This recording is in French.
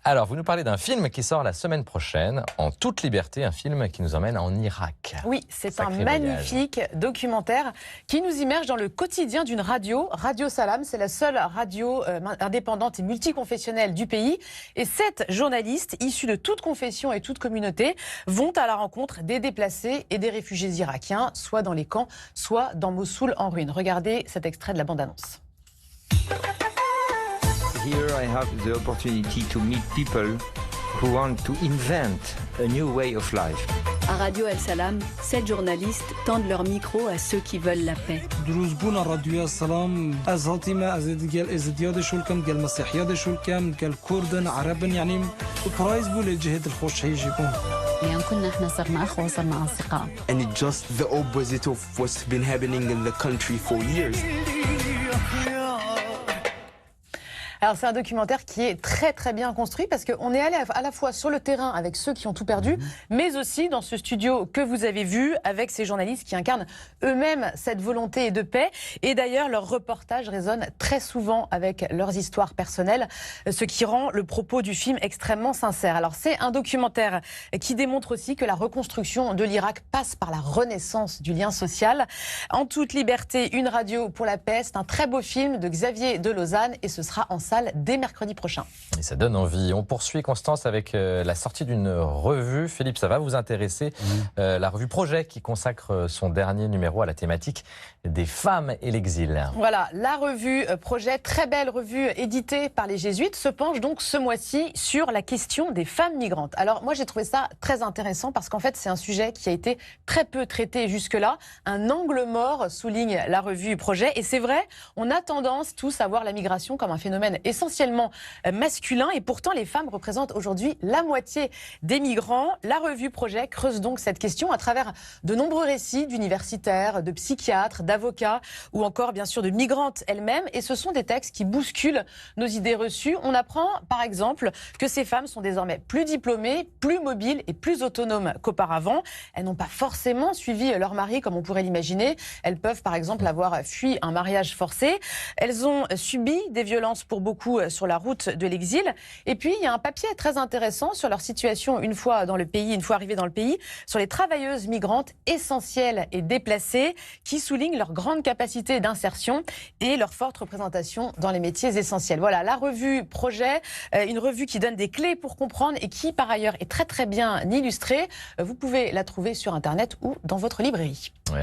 Alors, vous nous parlez d'un film qui sort la semaine prochaine, En toute liberté, un film qui nous emmène en Irak. Oui, c'est un Sacré magnifique documentaire qui nous immerge dans le quotidien d'une radio, Radio Salam. C'est la seule radio indépendante et multiconfessionnelle du pays. Et 7 journalistes, issus de toute confession et toute communauté, vont à la rencontre des déplacés et des réfugiés irakiens, soit dans les camps, soit dans Mossoul en ruine. Regardez cet extrait de la bande-annonce. Here I have the opportunity to meet people who want to invent a new way of life. À Radio El Salam, 7 journalistes tendent leur micro à ceux qui veulent la paix. دروزبونا راديو السلام أزهاتيما أزدياد شولكم قال مسيحياد شولكم قال كردن عربن يعني برايز بول جهة الخوش هيجيكم. يعني كنا احنا صرنا اخوة وصرنا اصدقاء. And it's just the opposite of what's been happening in the country for years. Alors c'est un documentaire qui est très bien construit parce qu'on est allé à la fois sur le terrain avec ceux qui ont tout perdu, mais aussi dans ce studio que vous avez vu avec ces journalistes qui incarnent eux-mêmes cette volonté de paix. Et d'ailleurs, leurs reportages résonnent très souvent avec leurs histoires personnelles, ce qui rend le propos du film extrêmement sincère. Alors c'est un documentaire qui démontre aussi que la reconstruction de l'Irak passe par la renaissance du lien social. En toute liberté, une radio pour la paix, c'est un très beau film de Xavier de Lausanne et ce sera en salle dès mercredi prochain. Et ça donne envie. On poursuit, Constance, avec la sortie d'une revue. Philippe, ça va vous intéresser. La revue Projet qui consacre son dernier numéro à la thématique des femmes et l'exil. Voilà, la revue Projet, très belle revue éditée par les Jésuites, se penche donc ce mois-ci sur la question des femmes migrantes. Alors moi j'ai trouvé ça très intéressant parce qu'en fait c'est un sujet qui a été très peu traité jusque-là. Un angle mort, souligne la revue Projet. Et c'est vrai, on a tendance tous à voir la migration comme un phénomène essentiellement masculin et pourtant les femmes représentent aujourd'hui la moitié des migrants. La revue Projet creuse donc cette question à travers de nombreux récits d'universitaires, de psychiatres, d'avocats ou encore bien sûr de migrantes elles-mêmes et ce sont des textes qui bousculent nos idées reçues. On apprend par exemple que ces femmes sont désormais plus diplômées, plus mobiles et plus autonomes qu'auparavant. Elles n'ont pas forcément suivi leur mari comme on pourrait l'imaginer. Elles peuvent par exemple avoir fui un mariage forcé. Elles ont subi des violences pour beaucoup sur la route de l'exil. Et puis, il y a un papier très intéressant sur leur situation une fois dans le pays, une fois arrivées dans le pays, sur les travailleuses migrantes essentielles et déplacées qui soulignent leur grande capacité d'insertion et leur forte représentation dans les métiers essentiels. Voilà, la revue Projet, une revue qui donne des clés pour comprendre et qui, par ailleurs, est très bien illustrée. Vous pouvez la trouver sur Internet ou dans votre librairie. Ouais.